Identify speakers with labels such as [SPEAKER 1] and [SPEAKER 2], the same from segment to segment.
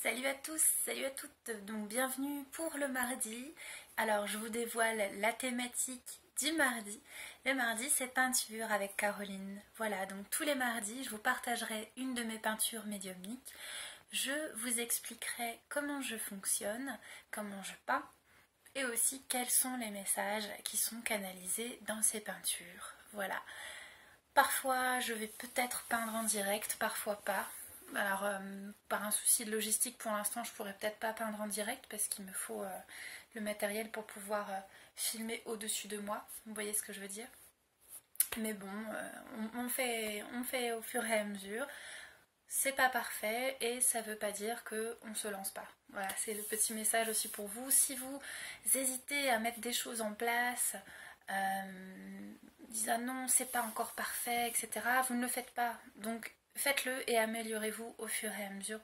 [SPEAKER 1] Salut à tous, salut à toutes, donc bienvenue pour le mardi. Alors je vous dévoile la thématique du mardi. Le mardi c'est peinture avec Caroline. Voilà, donc tous les mardis je vous partagerai une de mes peintures médiumniques. Je vous expliquerai comment je fonctionne, comment je peins et aussi quels sont les messages qui sont canalisés dans ces peintures. Voilà. Parfois je vais peut-être peindre en direct, parfois pas. Alors, par un souci de logistique, pour l'instant, je pourrais peut-être pas peindre en direct parce qu'il me faut le matériel pour pouvoir filmer au-dessus de moi. Vous voyez ce que je veux dire? Mais bon, on fait au fur et à mesure. C'est pas parfait et ça veut pas dire qu'on se lance pas. Voilà, c'est le petit message aussi pour vous. Si vous hésitez à mettre des choses en place, disant non, c'est pas encore parfait, etc., vous ne le faites pas. Donc, faites-le et améliorez-vous au fur et à mesure.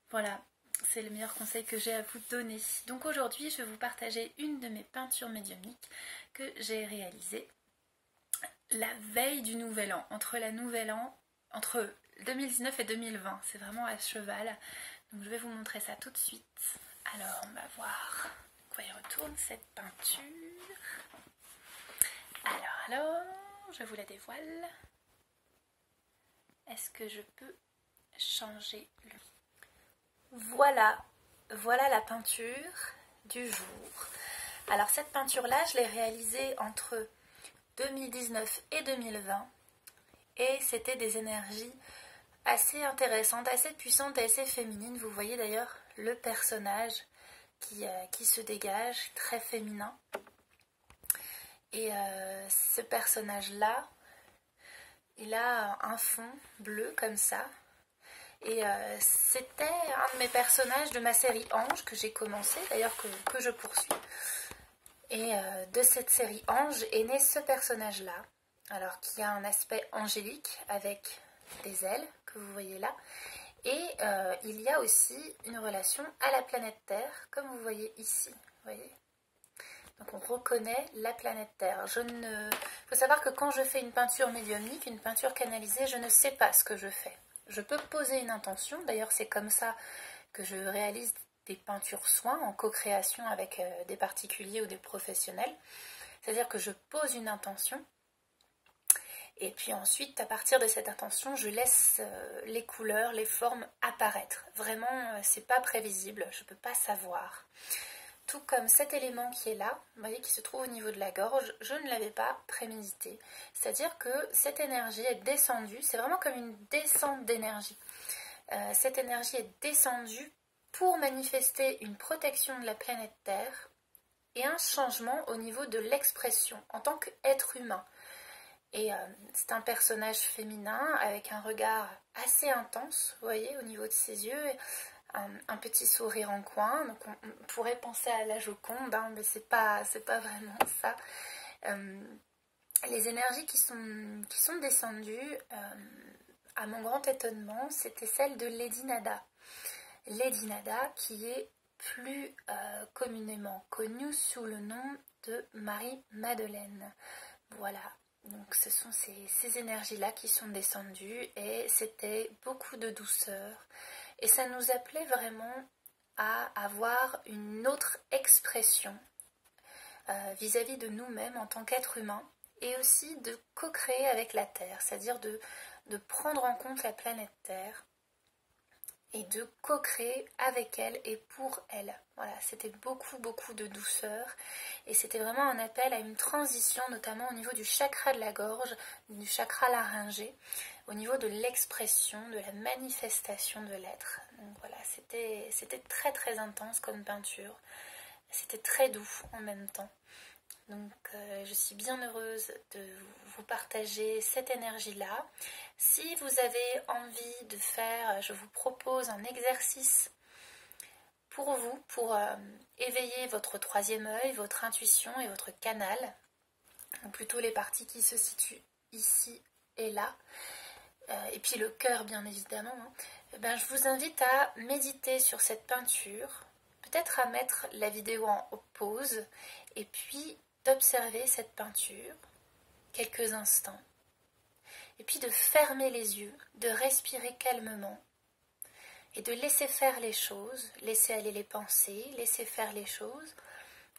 [SPEAKER 1] Voilà, c'est le meilleur conseil que j'ai à vous donner. Donc aujourd'hui, je vais vous partager une de mes peintures médiumniques que j'ai réalisée la veille du Nouvel An, entre 2019 et 2020. C'est vraiment à cheval. Donc je vais vous montrer ça tout de suite. Alors, on va voir de quoi il retourne cette peinture. Alors, je vous la dévoile. Est-ce que je peux changer le... Voilà la peinture du jour. Alors cette peinture-là, je l'ai réalisée entre 2019 et 2020. Et c'était des énergies assez intéressantes, assez puissantes, assez féminines. Vous voyez d'ailleurs le personnage qui se dégage, très féminin. Et ce personnage-là, il a un fond bleu comme ça. Et c'était un de mes personnages de ma série Ange que j'ai commencé, d'ailleurs que je poursuis. Et de cette série Ange est né ce personnage-là, alors qui a un aspect angélique avec des ailes que vous voyez là. Et il y a aussi une relation à la planète Terre, comme vous voyez ici. Vous voyez ? Donc on reconnaît la planète Terre. Il faut savoir que quand je fais une peinture médiumnique, une peinture canalisée, je ne sais pas ce que je fais. Je peux poser une intention, d'ailleurs c'est comme ça que je réalise des peintures soins en co-création avec des particuliers ou des professionnels. C'est-à-dire que je pose une intention et puis ensuite à partir de cette intention je laisse les couleurs, les formes apparaître. Vraiment c'est pas prévisible, je ne peux pas savoir. Tout comme cet élément qui est là, vous voyez, qui se trouve au niveau de la gorge, je ne l'avais pas prémédité. C'est-à-dire que cette énergie est descendue, c'est vraiment comme une descente d'énergie. Cette énergie est descendue pour manifester une protection de la planète Terre et un changement au niveau de l'expression en tant qu'être humain. Et c'est un personnage féminin avec un regard assez intense, vous voyez, au niveau de ses yeux, un petit sourire en coin. Donc on pourrait penser à la Joconde, hein, mais c'est pas vraiment ça. Les énergies qui sont descendues, à mon grand étonnement, c'était celle de Lady Nada. Lady Nada qui est plus communément connue sous le nom de Marie-Madeleine. Voilà. Donc ce sont ces énergies-là qui sont descendues et c'était beaucoup de douceur. Et ça nous appelait vraiment à avoir une autre expression vis-à-vis de nous-mêmes en tant qu'être humain et aussi de co-créer avec la Terre, c'est-à-dire de prendre en compte la planète Terre et de co-créer avec elle et pour elle. Voilà, c'était beaucoup de douceur et c'était vraiment un appel à une transition, notamment au niveau du chakra de la gorge, du chakra laryngé, au niveau de l'expression, de la manifestation de l'être. Donc voilà, c'était très intense comme peinture, c'était très doux en même temps. Donc je suis bien heureuse de vous partager cette énergie-là. Si vous avez envie de faire, je vous propose un exercice pour vous, pour éveiller votre troisième œil, votre intuition et votre canal, ou plutôt les parties qui se situent ici et là, et puis le cœur bien évidemment. Ben, je vous invite à méditer sur cette peinture, peut-être à mettre la vidéo en pause, et puis d'observer cette peinture quelques instants et puis de fermer les yeux, de respirer calmement et de laisser faire les choses, laisser aller les pensées, laisser faire les choses,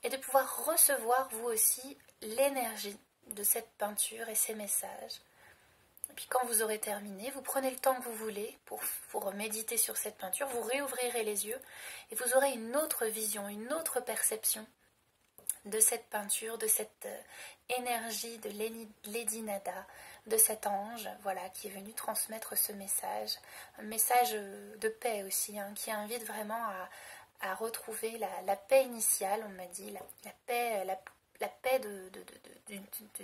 [SPEAKER 1] et de pouvoir recevoir vous aussi l'énergie de cette peinture et ces messages. Et puis quand vous aurez terminé, vous prenez le temps que vous voulez pour méditer sur cette peinture, vous réouvrirez les yeux et vous aurez une autre vision, une autre perception de cette peinture, de cette énergie de Lady Nada, de cet ange, voilà, qui est venu transmettre ce message, un message de paix aussi, hein, qui invite vraiment à retrouver la paix initiale, on m'a dit, la paix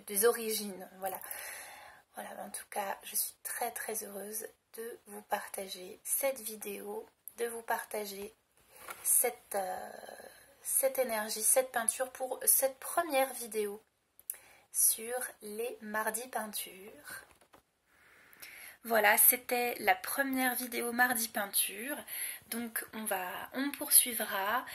[SPEAKER 1] des origines, voilà. Voilà, en tout cas, je suis très très heureuse de vous partager cette vidéo, de vous partager cette énergie, cette peinture pour cette première vidéo sur les mardis peintures. Voilà, c'était la première vidéo mardi peinture, donc on poursuivra,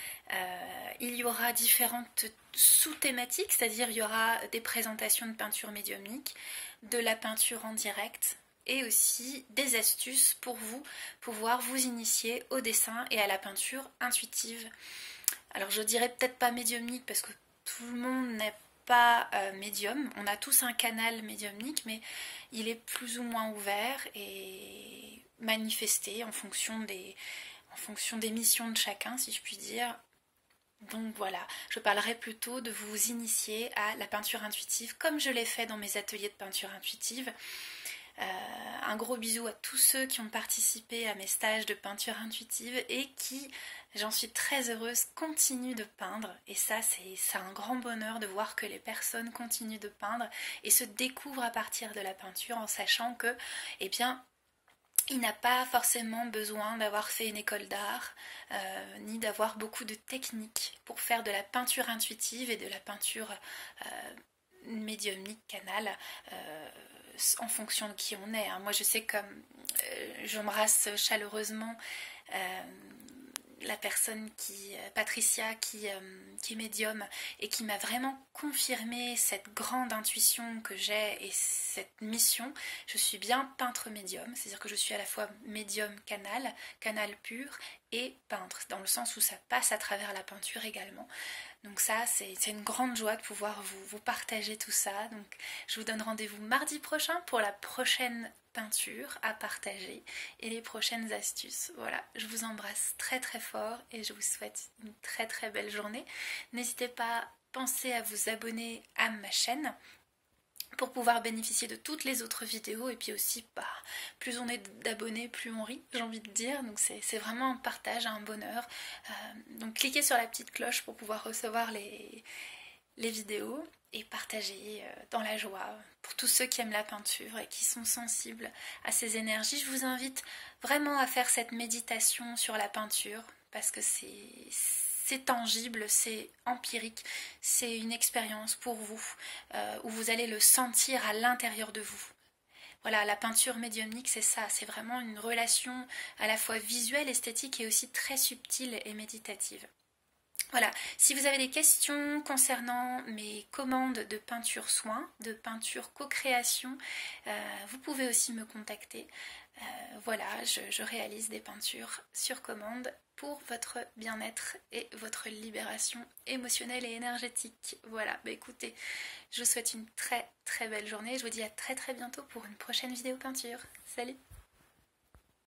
[SPEAKER 1] il y aura différentes sous-thématiques, c'est-à-dire il y aura des présentations de peinture médiumnique, de la peinture en direct et aussi des astuces pour vous pouvoir vous initier au dessin et à la peinture intuitive. Alors je dirais peut-être pas médiumnique parce que tout le monde n'est pas médium, on a tous un canal médiumnique mais il est plus ou moins ouvert et manifesté en fonction des missions de chacun si je puis dire. Donc voilà, je parlerai plutôt de vous initier à la peinture intuitive comme je l'ai fait dans mes ateliers de peinture intuitive. Un gros bisou à tous ceux qui ont participé à mes stages de peinture intuitive et qui, j'en suis très heureuse, continuent de peindre. Et ça, c'est un grand bonheur de voir que les personnes continuent de peindre et se découvrent à partir de la peinture en sachant que, eh bien, il n'a pas forcément besoin d'avoir fait une école d'art, ni d'avoir beaucoup de techniques pour faire de la peinture intuitive et de la peinture médiumnique, canal, en fonction de qui on est. Hein. Moi je sais comme j'embrasse chaleureusement la personne Patricia qui est médium et qui m'a vraiment confirmé cette grande intuition que j'ai et cette mission. Je suis bien peintre médium, c'est-à-dire que je suis à la fois médium canal pur et peintre, dans le sens où ça passe à travers la peinture également. Donc ça, c'est une grande joie de pouvoir vous partager tout ça. Donc je vous donne rendez-vous mardi prochain pour la prochaine peinture à partager et les prochaines astuces. Voilà, je vous embrasse très très fort et je vous souhaite une très très belle journée. N'hésitez pas, pensez à vous abonner à ma chaîne pour pouvoir bénéficier de toutes les autres vidéos et puis aussi, plus on est d'abonnés, plus on rit, j'ai envie de dire. Donc c'est vraiment un partage, un bonheur. Donc cliquez sur la petite cloche pour pouvoir recevoir les vidéos et partager dans la joie pour tous ceux qui aiment la peinture et qui sont sensibles à ces énergies. Je vous invite vraiment à faire cette méditation sur la peinture parce que c'est tangible, c'est empirique, c'est une expérience pour vous où vous allez le sentir à l'intérieur de vous. Voilà, la peinture médiumnique, c'est ça, c'est vraiment une relation à la fois visuelle, esthétique et aussi très subtile et méditative. Voilà, si vous avez des questions concernant mes commandes de peinture soin, de peinture co-création, vous pouvez aussi me contacter. Voilà, je réalise des peintures sur commande pour votre bien-être et votre libération émotionnelle et énergétique. Voilà, écoutez, je vous souhaite une très très belle journée. Je vous dis à très très bientôt pour une prochaine vidéo peinture. Salut!